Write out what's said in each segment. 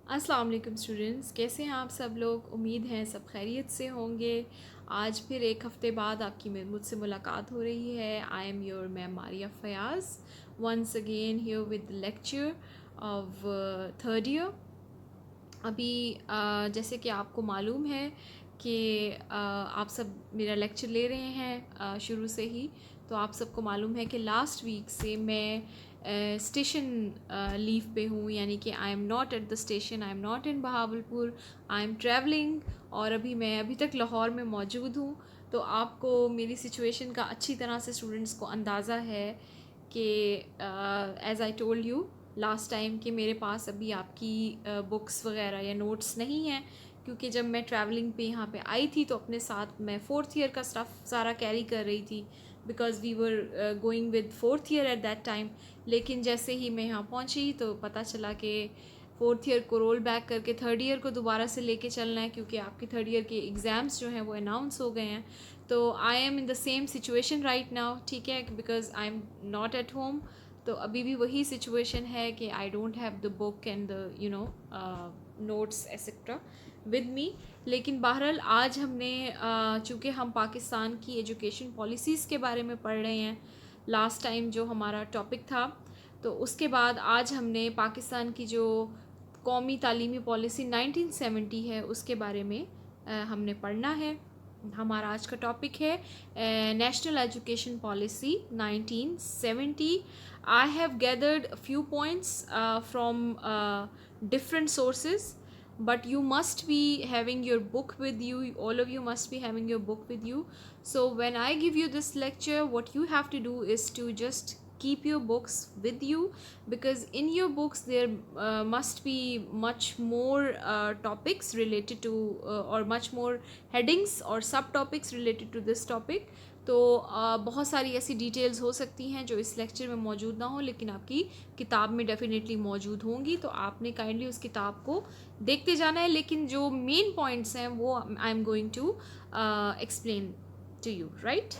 अस्सलाम वालेकुम स्टूडेंट्स, कैसे हैं आप सब लोग। उम्मीद है सब खैरियत से होंगे। आज फिर एक हफ़्ते बाद आपकी मुझसे मुलाकात हो रही है। I am your ma'am Maria Fayaz once again here with lecture of third year. अभी जैसे कि आपको मालूम है कि आप सब मेरा लेक्चर ले रहे हैं शुरू से ही, तो आप सबको मालूम है कि लास्ट वीक से मैं स्टेशन लीव पे हूँ, यानी कि I am not at the station, I am not in Bahawalpur, I am travelling. और मैं अभी तक लाहौर में मौजूद हूँ। तो आपको मेरी सिचुएशन का अच्छी तरह से स्टूडेंट्स को अंदाज़ा है कि as I told you last time कि मेरे पास अभी आपकी बुक्स वगैरह या नोट्स नहीं हैं, क्योंकि जब मैं ट्रैवलिंग पे यहाँ पे आई थी तो अपने साथ मैं फ़ोर्थ ईयर का स्टफ़ सारा कैरी कर रही थी, because we were going with fourth year at that time. लेकिन जैसे ही मैं यहाँ पहुँची तो पता चला कि फोर्थ ईयर को रोल बैक करके थर्ड ईयर को दोबारा से लेके चलना है, क्योंकि आपकी थर्ड ईयर के एग्ज़ाम्स जो हैं वो अनाउंस हो गए हैं। तो I am in the same situation right now, ठीक है, because I am not at home. तो अभी भी वही सिचुएशन है कि I don't have the book and the notes etcetera with me. लेकिन बहरहाल आज हमने चूँकि हम पाकिस्तान की एजुकेशन पॉलिसीज़ के बारे में पढ़ रहे हैं, लास्ट टाइम जो हमारा टॉपिक था, तो उसके बाद आज हमने पाकिस्तान की जो कौमी तालीमी पॉलिसी 1970 है उसके बारे में हमने पढ़ना है। हमारा आज का टॉपिक है national education policy 1970। I have gathered few points from different sources, but you must be having your book with you. All of you must be having your book with you. So when I give you this lecture, what you have to do is to just keep your books with you, because in your books there must be much more topics related to or much more headings or subtopics related to this topic. तो बहुत सारी ऐसी details हो सकती हैं जो इस lecture में मौजूद ना हो, लेकिन आपकी किताब में डेफिनेटली मौजूद होंगी। तो आपने काइंडली उस किताब को देखते जाना है, लेकिन जो मेन पॉइंट्स हैं वो I am going to explain to you, right.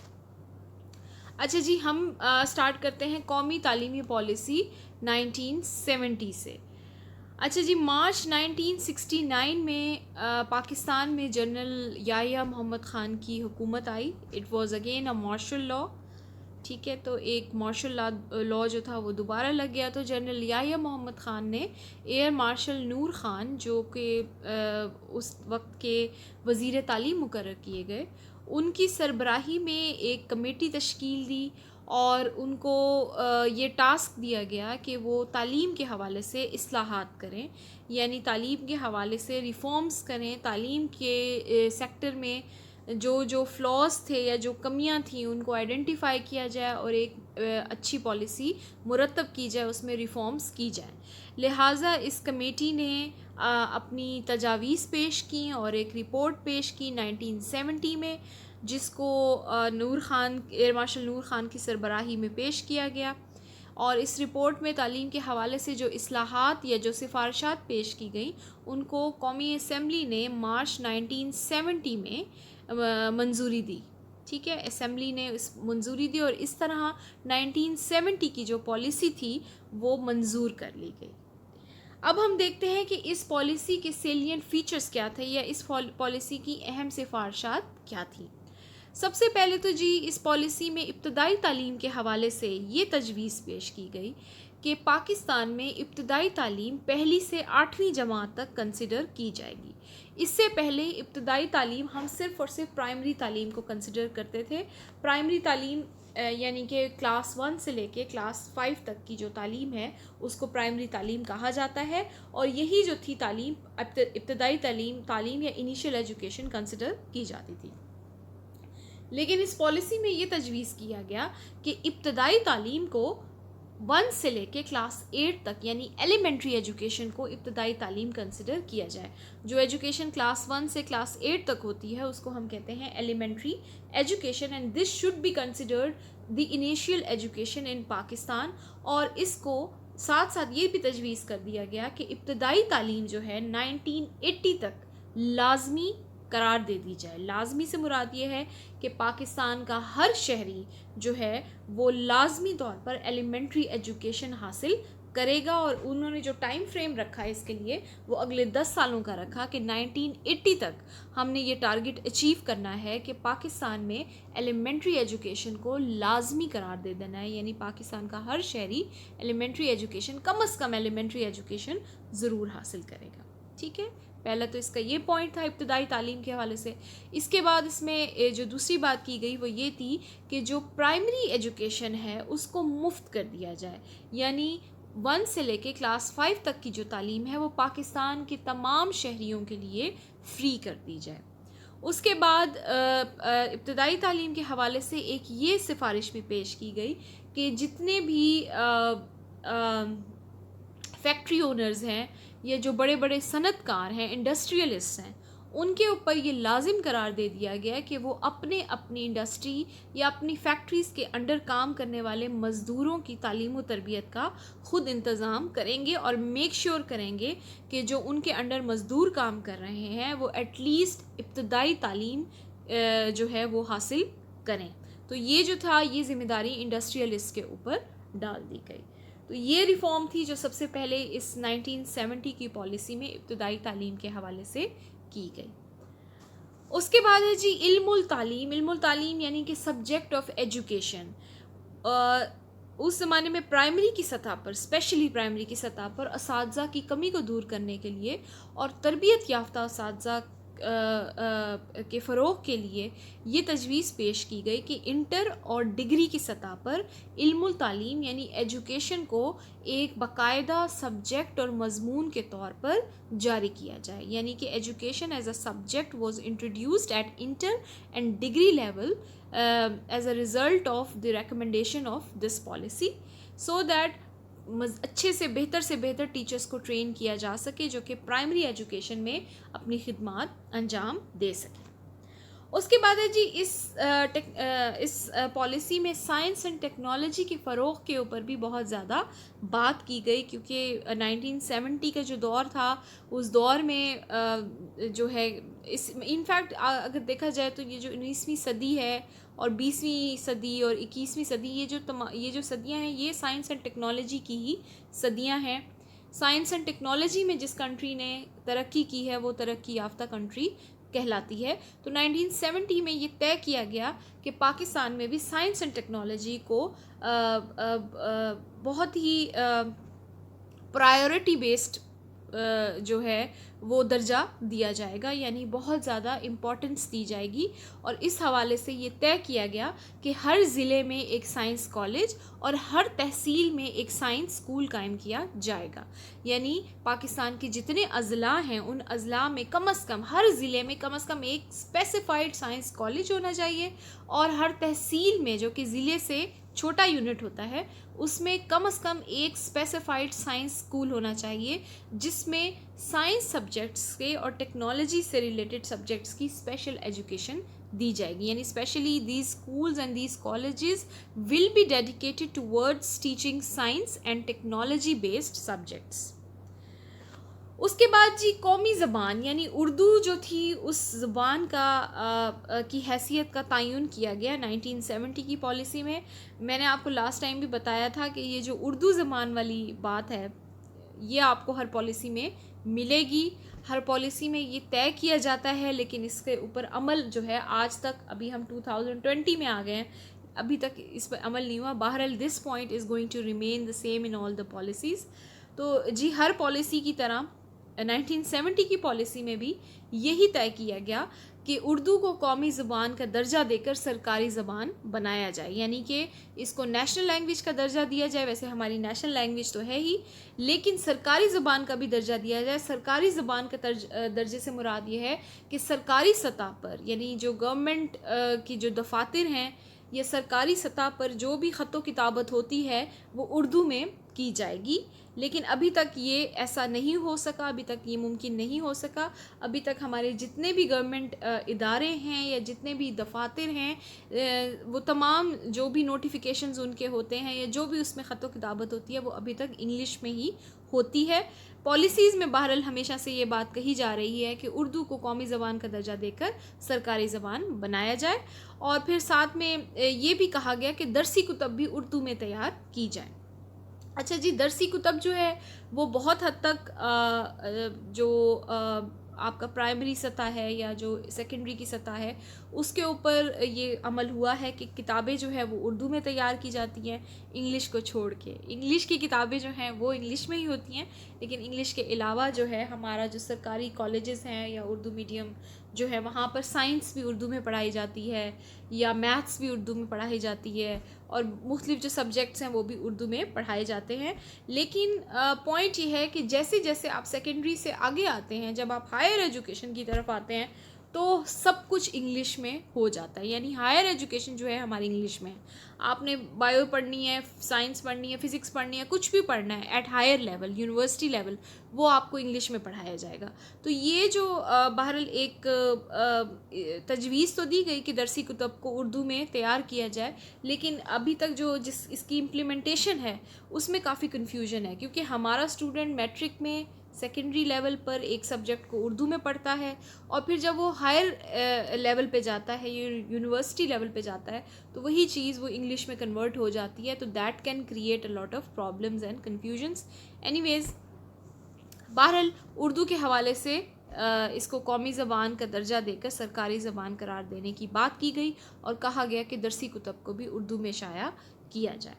अच्छा जी, हम स्टार्ट करते हैं कौमी तालीमी पॉलिसी 1970 से। अच्छा जी, मार्च 1969 में पाकिस्तान में जनरल याह्या मोहम्मद ख़ान की हुकूमत आई। It was again a martial law, ठीक है। तो एक मार्शल लॉ जो था वो दोबारा लग गया। तो जनरल याह्या मोहम्मद ख़ान ने एयर मार्शल नूर ख़ान, जो कि उस वक्त के वज़ीर तालीम मुकर्रर किए गए, उनकी सरबराही में एक कमेटी तश्कील दी और उनको ये टास्क दिया गया कि वो तालीम के हवाले से इस्लाहात करें, यानी तालीम के हवाले से रिफ़ॉर्म्स करें। तालीम के सेक्टर में जो जो फ्लॉज थे या जो कमियां थीं उनको आइडेंटिफाई किया जाए और एक अच्छी पॉलिसी मुरतब की जाए, उसमें रिफ़ॉर्म्स की जाए। लिहाजा इस कमेटी ने अपनी तजावीज़ पेश की और एक रिपोर्ट पेश की 1970 में, जिसको नूर ख़ान, एयर मार्शल नूर ख़ान की सरबराही में पेश किया गया। और इस रिपोर्ट में तालीम के हवाले से जो इस्लाहात या जो सिफारिशात पेश की गई उनको कौमी असम्बली ने मार्च 1970 में मंजूरी दी, ठीक है। असम्बली ने इस मंजूरी दी और इस तरह 1970 की जो पॉलिसी थी वो मंजूर कर ली गई। अब हम देखते हैं कि इस पॉलिसी के सेलिएंट फीचर्स क्या थे या इस पॉलिसी की अहम सिफारिशात क्या थी। सबसे पहले तो जी, इस पॉलिसी में इब्तदाई तालीम के हवाले से ये तजवीज़ पेश की गई कि पाकिस्तान में इब्तदाई तालीम पहली से 8वीं जमात तक कंसिडर की जाएगी। इससे पहले इब्तदाई तालीम हम सिर्फ़ और सिर्फ प्राइमरी तालीम को कंसिडर करते थे। प्राइमरी तालीम यानी कि क्लास 1 से लेके क्लास 5 तक की जो तालीम है उसको प्राइमरी तालीम कहा जाता है, और यही जो थी तालीम, इब्तदाई तालीम या इनिशियल एजुकेशन कंसिडर की जाती थी। लेकिन इस पॉलिसी में ये तजवीज़ किया गया कि इब्तदाई तालीम को 1 से लेके क्लास 8 तक यानी एलिमेंट्री एजुकेशन को इब्तदाई तालीम कंसिडर किया जाए। जो एजुकेशन क्लास 1 से क्लास 8 तक होती है उसको हम कहते हैं elementary education, and this should be considered the initial education in Pakistan. और इसको साथ साथ ये भी तजवीज़ कर दिया गया कि इब्तदाई तालीम जो है 1980 तक लाजमी करार दे दी जाए। लाजमी से मुराद ये है कि पाकिस्तान का हर शहरी जो है वो लाजमी तौर पर एलिमेंट्री एजुकेशन हासिल करेगा। और उन्होंने जो टाइम फ्रेम रखा है इसके लिए वो अगले 10 सालों का रखा कि 1980 तक हमने ये टारगेट अचीव करना है कि पाकिस्तान में एलिमेंट्री एजुकेशन को लाजमी करार दे देना है, यानी पाकिस्तान का हर शहरी एलिमेंट्री एजुकेशन, कम अज़ कम एलिमेंट्री एजुकेशन ज़रूर हासिल करेगा। ठीक है, पहला तो इसका ये पॉइंट था इब्तदाई तालीम के हवाले से। इसके बाद इसमें जो दूसरी बात की गई वो ये थी कि जो प्राइमरी एजुकेशन है उसको मुफ्त कर दिया जाए, यानी 1 से लेके क्लास 5 तक की जो तालीम है वो पाकिस्तान के तमाम शहरियों के लिए फ़्री कर दी जाए। उसके बाद इब्तदाई तालीम के हवाले से एक ये सिफारिश भी पेश की गई कि जितने भी फैक्ट्री ओनर्स हैं या जो बड़े बड़े सनतकार हैं, इंडस्ट्रियलिस्ट हैं, उनके ऊपर ये लाजिम करार दे दिया गया कि वो अपने अपनी इंडस्ट्री या अपनी फैक्ट्रीज़ के अंडर काम करने वाले मज़दूरों की तालीम व तरबियत का ख़ुद इंतज़ाम करेंगे और मेक श्योर करेंगे कि जो उनके अंडर मज़दूर काम कर रहे हैं वो एटलीस्ट इब्तदाई तालीम जो है वो हासिल करें। तो ये जो था ये ज़िम्मेदारी इंडस्ट्रियलिस्ट के ऊपर डाल दी गई। तो ये रिफ़ॉर्म थी जो सबसे पहले इस 1970 की पॉलिसी में इब्तदाई तालीम के हवाले से की गई। उसके बाद है जी इल्मुल तालीम। इल्मुल तालीम यानी कि सब्जेक्ट ऑफ एजुकेशन। उस ज़माने में प्राइमरी की सतह पर, स्पेशली प्राइमरी की सतह पर असातिज़ा की कमी को दूर करने के लिए और तरबियत याफ्ता असातिज़ा के फ़रोग़ के लिए ये तजवीज़ पेश की गई कि इंटर और डिग्री की सतह पर इल्मुल तालीम यानी एजुकेशन को एक बाकायदा सब्जेक्ट और मज़मून के तौर पर जारी किया जाए, यानी कि education as a subject was introduced at inter and degree level as a result of the recommendation of this policy, so that अच्छे से बेहतर टीचर्स को ट्रेन किया जा सके जो कि प्राइमरी एजुकेशन में अपनी खिदमात अंजाम दे सके। उसके बाद है जी इस पॉलिसी में साइंस एंड टेक्नोलॉजी के फ़रोग़ के ऊपर भी बहुत ज़्यादा बात की गई, क्योंकि 1970 का जो दौर था उस दौर में जो है इस इनफैक्ट अगर देखा जाए तो ये जो 19वीं सदी है और 20वीं सदी और 21वीं सदी, ये जो सदियां हैं ये साइंस एंड टेक्नोलॉजी की ही सदियां हैं। साइंस एंड टेक्नोलॉजी में जिस कंट्री ने तरक्की की है वो तरक्की याफ्ता कंट्री कहलाती है। तो 1970 में ये तय किया गया कि पाकिस्तान में भी साइंस एंड टेक्नोलॉजी को बहुत ही प्रायोरिटी बेस्ड जो है वो दर्जा दिया जाएगा, यानी बहुत ज़्यादा इम्पोर्टेंस दी जाएगी। और इस हवाले से ये तय किया गया कि हर ज़िले में एक साइंस कॉलेज और हर तहसील में एक साइंस स्कूल कायम किया जाएगा, यानी पाकिस्तान के जितने अज़ला हैं उन अज़ला में कम अज़ कम हर ज़िले में कम अज़ कम एक स्पेसिफाइड साइंस कॉलेज होना चाहिए और हर तहसील में, जो कि ज़िले से छोटा यूनिट होता है, उसमें कम से कम एक स्पेसिफाइड साइंस स्कूल होना चाहिए जिसमें साइंस सब्जेक्ट्स के और टेक्नोलॉजी से रिलेटेड सब्जेक्ट्स की स्पेशल एजुकेशन दी जाएगी, यानी specially these schools and these colleges will be dedicated towards teaching science and technology based subjects. उसके बाद जी कौमी ज़बान यानी उर्दू जो थी उस ज़बान की हैसियत का तयन किया गया 1970 की पॉलिसी में। मैंने आपको लास्ट टाइम भी बताया था कि ये जो उर्दू ज़बान वाली बात है ये आपको हर पॉलिसी में मिलेगी, हर पॉलिसी में ये तय किया जाता है, लेकिन इसके ऊपर अमल जो है आज तक, अभी हम 2020 में आ गए हैं, अभी तक इस पर अमल नहीं हुआ। बहरहाल this point is going to remain the same in all the policies. तो जी हर पॉलिसी की तरह 1970 की पॉलिसी में भी यही तय किया गया कि उर्दू को कौमी ज़बान का दर्जा देकर सरकारी ज़बान बनाया जाए, यानी कि इसको नेशनल लैंग्वेज का दर्जा दिया जाए। वैसे हमारी नेशनल लैंग्वेज तो है ही, लेकिन सरकारी ज़बान का भी दर्जा दिया जाए। सरकारी ज़बान का दर्जे से मुराद ये है कि सरकारी सतह पर, यानी जो गवर्नमेंट की जो दफातर हैं या सरकारी सतह पर जो भी ख़त किताबत होती है वो उर्दू में की जाएगी। लेकिन अभी तक ये ऐसा नहीं हो सका, अभी तक ये मुमकिन नहीं हो सका। अभी तक हमारे जितने भी गवर्नमेंट इदारे हैं या जितने भी दफातर हैं वो तमाम जो भी नोटिफिकेशंस उनके होते हैं या जो भी उसमें ख़त किताबत होती है वो अभी तक इंग्लिश में ही होती है। पॉलिसीज़ में बहरहाल हमेशा से ये बात कही जा रही है कि उर्दू को कौमी ज़बान का दर्जा देकर सरकारी ज़बान बनाया जाए, और फिर साथ में ये भी कहा गया कि दरसी कुतब भी उर्दू में तैयार की जाए। अच्छा जी, दरसी कुतब जो है वो बहुत हद तक जो आपका प्राइमरी सतह है या जो सेकेंडरी की सतह है उसके ऊपर ये अमल हुआ है कि किताबें जो है वो उर्दू में तैयार की जाती हैं, इंग्लिश को छोड़ के। इंग्लिश की किताबें जो हैं वो इंग्लिश में ही होती हैं, लेकिन इंग्लिश के अलावा जो है हमारा जो सरकारी कॉलेजेस हैं या उर्दू मीडियम जो है वहाँ पर साइंस भी उर्दू में पढ़ाई जाती है या मैथ्स भी उर्दू में पढ़ाई जाती है, और मुख्तलिफ जो सब्जेक्ट्स हैं वो भी उर्दू में पढ़ाए जाते हैं। लेकिन पॉइंट ये है कि जैसे जैसे आप सेकेंडरी से आगे आते हैं, जब आप हायर एजुकेशन की तरफ आते हैं, तो सब कुछ इंग्लिश में हो जाता है, यानी हायर एजुकेशन जो है हमारी इंग्लिश में है। आपने बायो पढ़नी है, साइंस पढ़नी है, फिज़िक्स पढ़नी है, कुछ भी पढ़ना है at higher level, university level, वो आपको इंग्लिश में पढ़ाया जाएगा। तो ये जो बहरहाल एक तजवीज़ तो दी गई कि दरसी कुतब को उर्दू में तैयार किया जाए, लेकिन अभी तक जो जिस इसकी इम्प्लीमेंटेशन है उसमें काफ़ी कन्फ्यूजन है, क्योंकि हमारा स्टूडेंट मैट्रिक में सेकेंडरी लेवल पर एक सब्जेक्ट को उर्दू में पढ़ता है, और फिर जब वो हायर लेवल पे जाता है, यूनिवर्सिटी लेवल पे जाता है, तो वही चीज़ वो इंग्लिश में कन्वर्ट हो जाती है। तो that can create a lot of problems and confusions. Anyways, बहरहाल उर्दू के हवाले से इसको कौमी ज़बान का दर्जा देकर सरकारी ज़बान करार देने की बात की गई, और कहा गया कि दरसी कुतब को भी उर्दू में शाया किया जाए।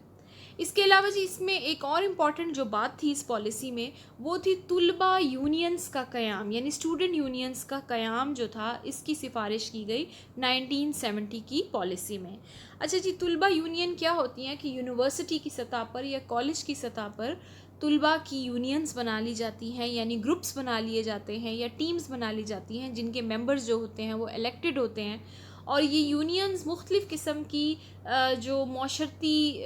इसके अलावा जी इसमें एक और इम्पॉर्टेंट जो बात थी इस पॉलिसी में, वो थी तुलबा यूनियंस का क़याम, यानी स्टूडेंट यूनियंस का क़याम जो था, इसकी सिफारिश की गई 1970 की पॉलिसी में। अच्छा जी, तुलबा यूनियन क्या होती हैं कि यूनिवर्सिटी की सतह पर या कॉलेज की सतह पर तुलबा की यूनियंस बना ली जाती हैं, यानी ग्रुप्स बना लिए जाते हैं या टीम्स बना ली जाती हैं, जिनके मेंबर्स जो होते हैं वो इलेक्टेड होते हैं, और ये यूनियंस मुख्तलिफ़ किस्म की जो माशरती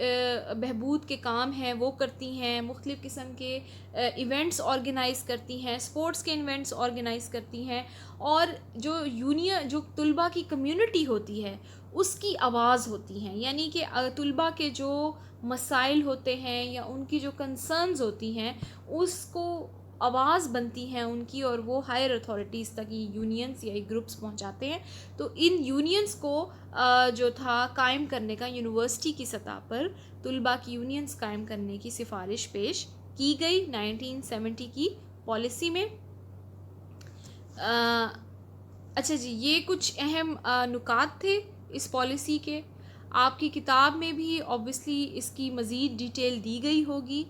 बहबूद के काम हैं वो करती हैं, मुख्तलिफ़ किस्म के इवेंट्स ऑर्गेनाइज़ करती हैं, स्पोर्ट्स के इवेंट्स ऑर्गेनाइज़ करती हैं, और जो तुलबा की कम्युनिटी होती है उसकी आवाज़ होती हैं, यानी कि तुलबा के जो मसाइल होते हैं या उनकी जो कंसर्न्स होती हैं उसको आवाज़ बनती हैं उनकी, और वो हायर अथॉरिटीज़ तक ये यूनियंस या ग्रुप्स पहुंचाते हैं। तो इन यूनियंस को जो था कायम करने का यूनिवर्सिटी की सतह पर तुलबा की यूनियंस कायम करने की सिफारिश पेश की गई 1970 की पॉलिसी में। अच्छा जी, ये कुछ अहम नुकात थे इस पॉलिसी के। आपकी किताब में भी ऑब्वियसली इसकी मज़ीद डिटेल दी गई होगी।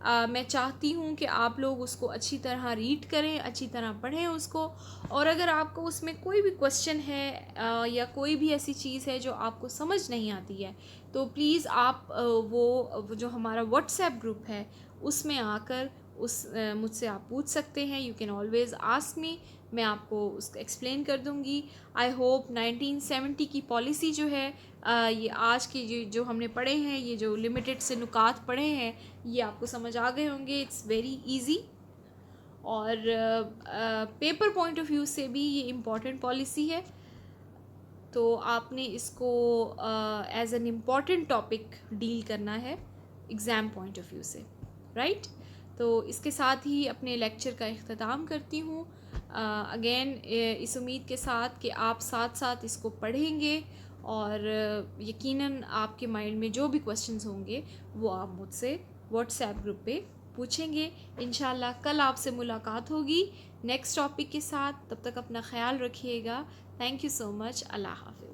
मैं चाहती हूँ कि आप लोग उसको अच्छी तरह रीड करें, अच्छी तरह पढ़ें उसको, और अगर आपको उसमें कोई भी क्वेश्चन है या कोई भी ऐसी चीज़ है जो आपको समझ नहीं आती है, तो प्लीज़ आप वो जो हमारा व्हाट्सएप ग्रुप है उसमें आकर मुझसे आप पूछ सकते हैं। You can always ask me, मैं आपको उसको एक्सप्लेन कर दूँगी। आई होप 1970 की पॉलिसी जो है, ये आज की जो हमने पढ़े हैं, ये जो लिमिटेड से नुकात पढ़े हैं, ये आपको समझ आ गए होंगे। इट्स वेरी इजी, और पेपर पॉइंट ऑफ व्यू से भी ये इम्पॉर्टेंट पॉलिसी है, तो आपने इसको as an important topic deal करना है एग्ज़ाम पॉइंट ऑफ व्यू से, राइट। तो इसके साथ ही अपने लेक्चर का इख्तिताम करती हूँ। अगेन इस उम्मीद के साथ कि आप साथ साथ इसको पढ़ेंगे, और यकीनन आपके माइंड में जो भी क्वेश्चंस होंगे वो आप मुझसे व्हाट्सएप ग्रुप पे पूछेंगे। इंशाल्लाह कल आपसे मुलाकात होगी नेक्स्ट टॉपिक के साथ। तब तक अपना ख्याल रखिएगा। Thank you so much. अल्लाह हाफ़िज़।